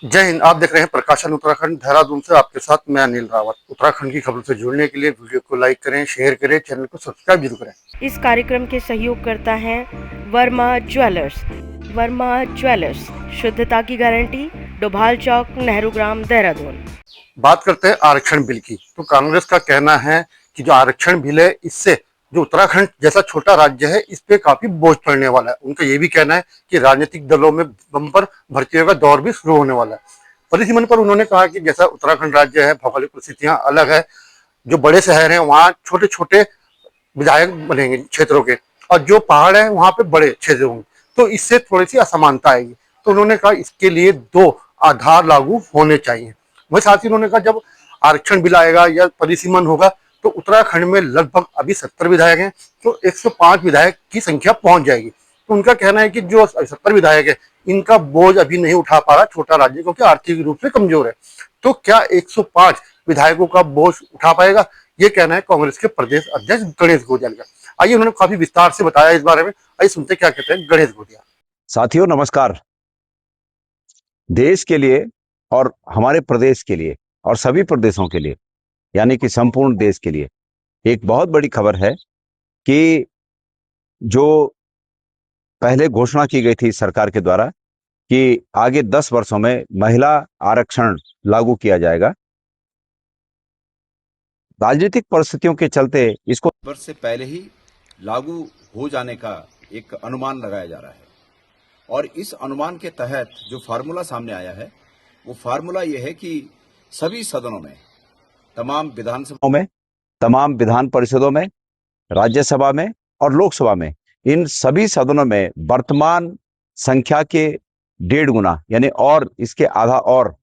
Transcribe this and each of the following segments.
जय हिंद। आप देख रहे हैं प्रकाशन उत्तराखंड, देहरादून से आपके साथ मैं अनिल रावत। उत्तराखंड की खबरों से जुड़ने के लिए वीडियो को लाइक करें, शेयर करें, चैनल को सब्सक्राइब जरूर करें। इस कार्यक्रम के सहयोग करता है वर्मा ज्वेलर्स। वर्मा ज्वेलर्स, शुद्धता की गारंटी, डोभाल चौक, नेहरू ग्राम, देहरादून। बात करते हैं आरक्षण बिल की। तो कांग्रेस का कहना है कि जो आरक्षण बिल है, इससे जो उत्तराखंड जैसा छोटा राज्य है, इस पे काफी बोझ पड़ने वाला है। उनका ये भी कहना है कि राजनीतिक दलों में बम्पर भर्तियों का दौर भी शुरू होने वाला है। परिसीमन पर उन्होंने कहा कि जैसा उत्तराखंड राज्य है, भौगोलिक परिस्थितियां अलग है। जो बड़े शहर हैं वहाँ छोटे छोटे विधायक बनेंगे क्षेत्रों के, और जो पहाड़ है वहाँ पे बड़े क्षेत्र होंगे, तो इससे थोड़ी सी असमानता आएगी। तो उन्होंने कहा इसके लिए दो आधार लागू होने चाहिए। वही साथ ही उन्होंने कहा जब आरक्षण बिल आएगा या परिसीमन होगा, तो उत्तराखंड में लगभग अभी 70 विधायक हैं, तो 105 विधायक की संख्या पहुंच जाएगी। तो उनका कहना है कि जो 70 विधायक है, इनका बोझ अभी नहीं उठा पा रहा छोटा राज्य, क्योंकि आर्थिक रूप से कमजोर है। तो क्या 105 विधायकों का बोझ उठा पाएगा? ये कहना है कांग्रेस के प्रदेश अध्यक्ष गणेश गोदिया का। आइए, उन्होंने काफी विस्तार से बताया इस बारे में। आइए सुनते क्या कहते हैं गणेश गोदिया। साथियों नमस्कार। देश के लिए और हमारे प्रदेश के लिए और सभी प्रदेशों के लिए, यानी कि संपूर्ण देश के लिए एक बहुत बड़ी खबर है कि जो पहले घोषणा की गई थी सरकार के द्वारा कि आगे 10 वर्षों में महिला आरक्षण लागू किया जाएगा, राजनीतिक परिस्थितियों के चलते इसको वर्ष से पहले ही लागू हो जाने का एक अनुमान लगाया जा रहा है। और इस अनुमान के तहत जो फार्मूला सामने आया है, वो फार्मूला ये है कि सभी सदनों में, तमाम विधानसभाओं में, तमाम विधान परिषदों में, राज्यसभा में और लोकसभा में, इन सभी सदनों में वर्तमान संख्या के 1.5 गुना, यानी और इसके आधा और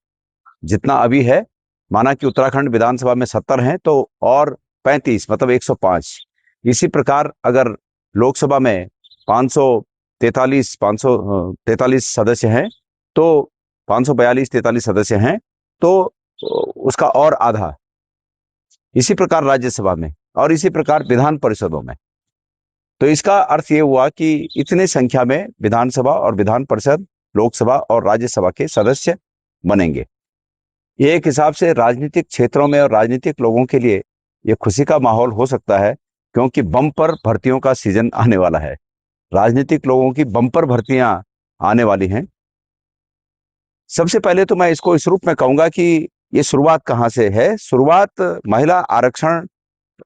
जितना अभी है, माना कि उत्तराखंड विधानसभा में 70 हैं तो और 35 मतलब 105। इसी प्रकार अगर लोकसभा में 543 सदस्य हैं तो 542-43 सदस्य हैं तो उसका और आधा। इसी प्रकार राज्यसभा में और इसी प्रकार विधान परिषदों में। तो इसका अर्थ ये हुआ कि इतने संख्या में विधानसभा और विधान परिषद, लोकसभा और राज्यसभा के सदस्य बनेंगे। ये एक हिसाब से राजनीतिक क्षेत्रों में और राजनीतिक लोगों के लिए ये खुशी का माहौल हो सकता है, क्योंकि बम्पर भर्तियों का सीजन आने वाला है। राजनीतिक लोगों की बम्पर भर्तियां आने वाली हैं। सबसे पहले तो मैं इसको इस रूप में कहूंगा कि ये शुरुआत कहां से है। शुरुआत महिला आरक्षण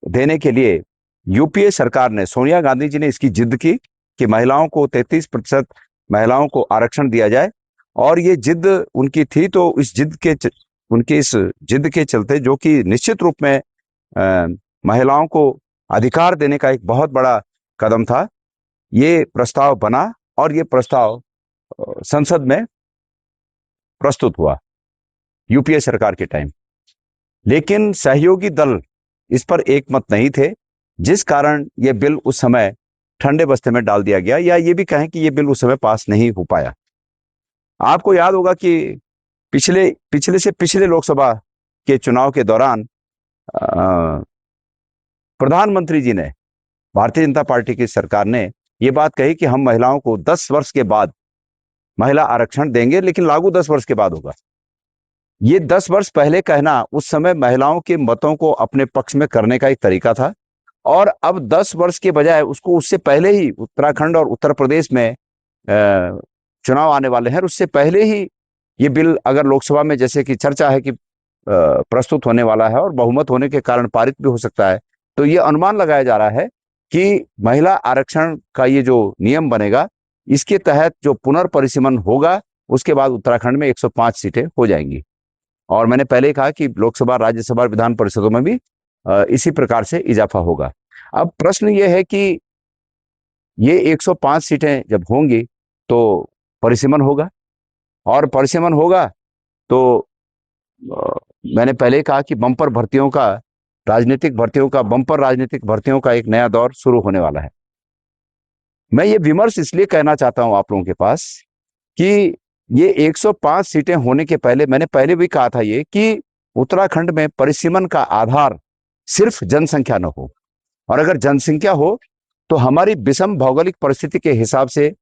देने के लिए यूपीए सरकार ने, सोनिया गांधी जी ने इसकी जिद की कि महिलाओं को 33% महिलाओं को आरक्षण दिया जाए, और ये जिद उनकी थी। तो उनकी इस जिद के चलते, जो कि निश्चित रूप में महिलाओं को अधिकार देने का एक बहुत बड़ा कदम था, ये प्रस्ताव बना और ये प्रस्ताव संसद में प्रस्तुत हुआ यूपीए सरकार के टाइम। लेकिन सहयोगी दल इस पर एकमत नहीं थे, जिस कारण ये बिल उस समय ठंडे बस्ते में डाल दिया गया, या ये भी कहें कि ये बिल उस समय पास नहीं हो पाया। आपको याद होगा कि पिछले लोकसभा के चुनाव के दौरान प्रधानमंत्री जी ने, भारतीय जनता पार्टी की सरकार ने ये बात कही कि हम महिलाओं को 10 वर्ष के बाद महिला आरक्षण देंगे, लेकिन लागू 10 वर्ष के बाद होगा। ये 10 वर्ष पहले कहना उस समय महिलाओं के मतों को अपने पक्ष में करने का एक तरीका था, और अब 10 वर्ष के बजाय उसको उससे पहले ही उत्तराखंड और उत्तर प्रदेश में चुनाव आने वाले हैं, उससे पहले ही ये बिल अगर लोकसभा में, जैसे कि चर्चा है कि प्रस्तुत होने वाला है और बहुमत होने के कारण पारित भी हो सकता है, तो ये अनुमान लगाया जा रहा है कि महिला आरक्षण का ये जो नियम बनेगा, इसके तहत जो पुनर्परिसीमन होगा, उसके बाद उत्तराखंड में 105 सीटें हो जाएंगी। और मैंने पहले कहा कि लोकसभा, राज्यसभा, विधान परिषदों में भी इसी प्रकार से इजाफा होगा। अब प्रश्न ये है कि ये 105 सीटें जब होंगी तो परिसीमन होगा, और परिसीमन होगा तो मैंने पहले कहा कि बंपर भर्तियों का, बंपर राजनीतिक भर्तियों का एक नया दौर शुरू होने वाला है। मैं ये विमर्श इसलिए कहना चाहता हूं आप लोगों के पास कि ये 105 सीटें होने के पहले, मैंने पहले भी कहा था ये कि उत्तराखंड में परिसीमन का आधार सिर्फ जनसंख्या न हो, और अगर जनसंख्या हो तो हमारी विषम भौगोलिक परिस्थिति के हिसाब से,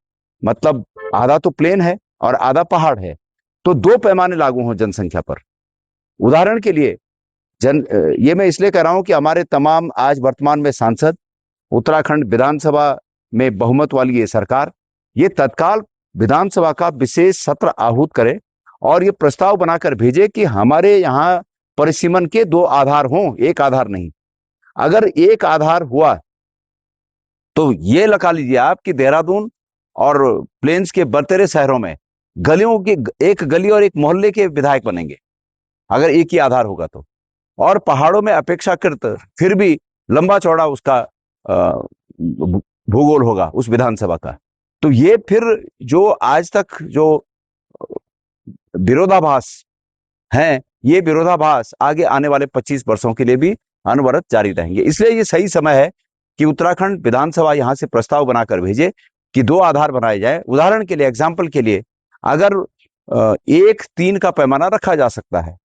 मतलब आधा तो प्लेन है और आधा पहाड़ है, तो 2 पैमाने लागू हों जनसंख्या पर। उदाहरण के लिए ये मैं इसलिए कह रहा हूं कि हमारे तमाम आज वर्तमान में सांसद, उत्तराखंड विधानसभा में बहुमत वाली ये सरकार, ये तत्काल विधानसभा का विशेष सत्र आहूत करे और ये प्रस्ताव बनाकर भेजे कि हमारे यहाँ परिसीमन के 2 आधार हों, एक आधार नहीं। अगर एक आधार हुआ तो ये लगा लीजिए आप कि देहरादून और प्लेन्स के बर्तेरे शहरों में गलियों की एक गली और एक मोहल्ले के विधायक बनेंगे, अगर एक ही आधार होगा तो। और पहाड़ों में अपेक्षाकृत फिर भी लंबा चौड़ा उसका भूगोल होगा उस विधानसभा का। तो ये फिर जो आज तक जो विरोधाभास हैं, ये विरोधाभास आगे आने वाले 25 वर्षों के लिए भी अनवरत जारी रहेंगे। इसलिए ये सही समय है कि उत्तराखंड विधानसभा यहां से प्रस्ताव बनाकर भेजे कि 2 आधार बनाए जाए। उदाहरण के लिए, एग्जाम्पल के लिए, अगर 1-3 का पैमाना रखा जा सकता है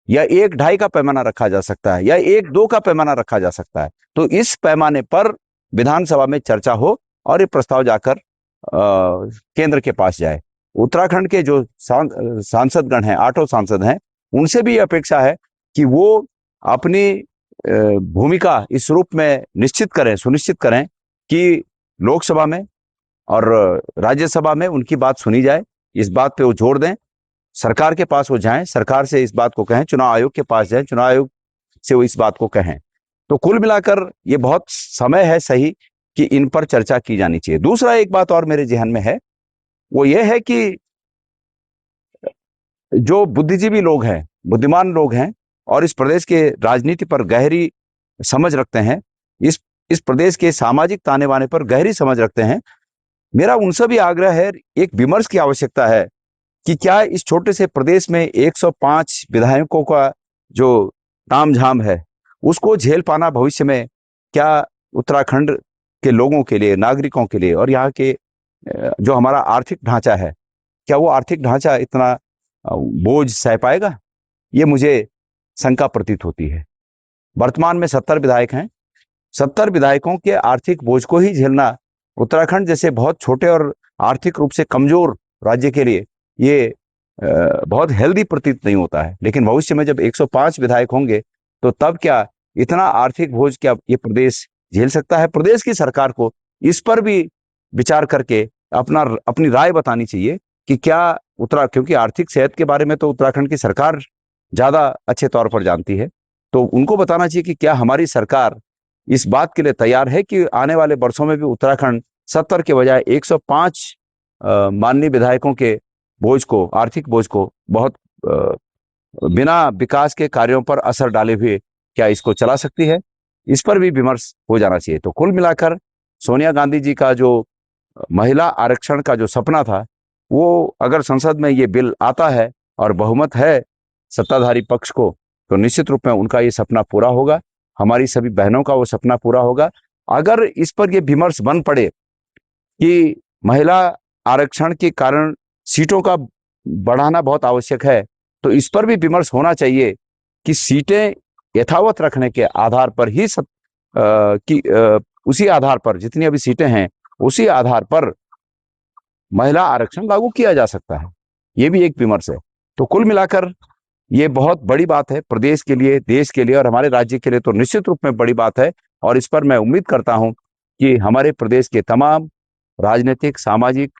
या 1-2.5 का पैमाना रखा जा सकता है या 1-2 का पैमाना रखा जा सकता है, तो इस पैमाने पर विधानसभा में चर्चा हो और ये प्रस्ताव जाकर केंद्र के पास जाए। उत्तराखंड के जो सांसदगण हैं, 8 सांसद हैं, उनसे भी अपेक्षा है कि वो अपनी भूमिका इस रूप में सुनिश्चित करें कि लोकसभा में और राज्यसभा में उनकी बात सुनी जाए। इस बात पे वो जोर दें, सरकार के पास वो जाएं, सरकार से इस बात को कहें, चुनाव आयोग के पास जाएं, चुनाव आयोग से वो इस बात को कहें। तो कुल मिलाकर ये बहुत समय है सही कि इन पर चर्चा की जानी चाहिए। दूसरा एक बात और मेरे जहन में है, वो ये है कि जो बुद्धिजीवी लोग हैं, बुद्धिमान लोग हैं और इस प्रदेश के राजनीति पर गहरी समझ रखते हैं, इस प्रदेश के सामाजिक ताने बाने पर गहरी समझ रखते हैं, मेरा उनसे भी आग्रह है, एक विमर्श की आवश्यकता है कि क्या इस छोटे से प्रदेश में 105 विधायकों का जो तामझाम है उसको झेल पाना भविष्य में क्या उत्तराखंड के लोगों के लिए, नागरिकों के लिए और यहाँ के जो हमारा आर्थिक ढांचा है, क्या वो आर्थिक ढांचा इतना बोझ सह पाएगा? ये मुझे शंका प्रतीत होती है। वर्तमान में 70 विधायक हैं। 70 विधायकों के आर्थिक बोझ को ही झेलना उत्तराखंड जैसे बहुत छोटे और आर्थिक रूप से कमजोर राज्य के लिए ये बहुत हेल्दी प्रतीत नहीं होता है। लेकिन भविष्य में जब 105 विधायक होंगे तो तब क्या इतना आर्थिक बोझ क्या ये प्रदेश झेल सकता है? प्रदेश की सरकार को इस पर भी विचार करके अपनी राय बतानी चाहिए कि क्या क्योंकि आर्थिक सेहत के बारे में तो उत्तराखंड की सरकार ज्यादा अच्छे तौर पर जानती है, तो उनको बताना चाहिए कि क्या हमारी सरकार इस बात के लिए तैयार है कि आने वाले वर्षों में भी उत्तराखंड 70 के बजाय 105 माननीय विधायकों के बोझ को, आर्थिक बोझ को बहुत बिना विकास के कार्यों पर असर डाले हुए क्या इसको चला सकती है? इस पर भी विमर्श हो जाना चाहिए। तो कुल मिलाकर सोनिया गांधी जी का जो महिला आरक्षण का जो सपना था, वो अगर संसद में ये बिल आता है और बहुमत है सत्ताधारी पक्ष को, तो निश्चित रूप में उनका ये सपना पूरा होगा, हमारी सभी बहनों का वो सपना पूरा होगा। अगर इस पर ये विमर्श बन पड़े कि महिला आरक्षण के कारण सीटों का बढ़ाना बहुत आवश्यक है, तो इस पर भी विमर्श होना चाहिए कि सीटें यथावत रखने के आधार पर ही उसी आधार पर जितनी अभी सीटें हैं उसी आधार पर महिला आरक्षण लागू किया जा सकता है। ये भी एक विमर्श है। तो कुल मिलाकर ये बहुत बड़ी बात है प्रदेश के लिए, देश के लिए और हमारे राज्य के लिए तो निश्चित रूप में बड़ी बात है। और इस पर मैं उम्मीद करता हूं कि हमारे प्रदेश के तमाम राजनीतिक, सामाजिक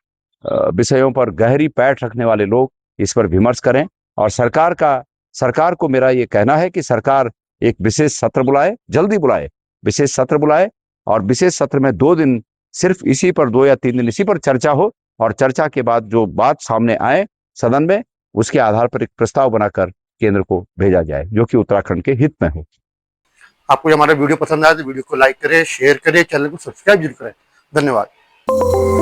विषयों पर गहरी पैठ रखने वाले लोग इस पर विमर्श करें। और सरकार को मेरा ये कहना है कि सरकार एक विशेष सत्र बुलाए, जल्दी बुलाए, विशेष सत्र बुलाए और विशेष सत्र में 2 दिन सिर्फ इसी पर, 2 या 3 दिन इसी पर चर्चा हो और चर्चा के बाद जो बात सामने आए सदन में, उसके आधार पर एक प्रस्ताव बनाकर केंद्र को भेजा जाए जो कि उत्तराखंड के हित में हो। आपको हमारा वीडियो पसंद आया तो वीडियो को लाइक करें, शेयर करें, चैनल को सब्सक्राइब जरूर करें। धन्यवाद।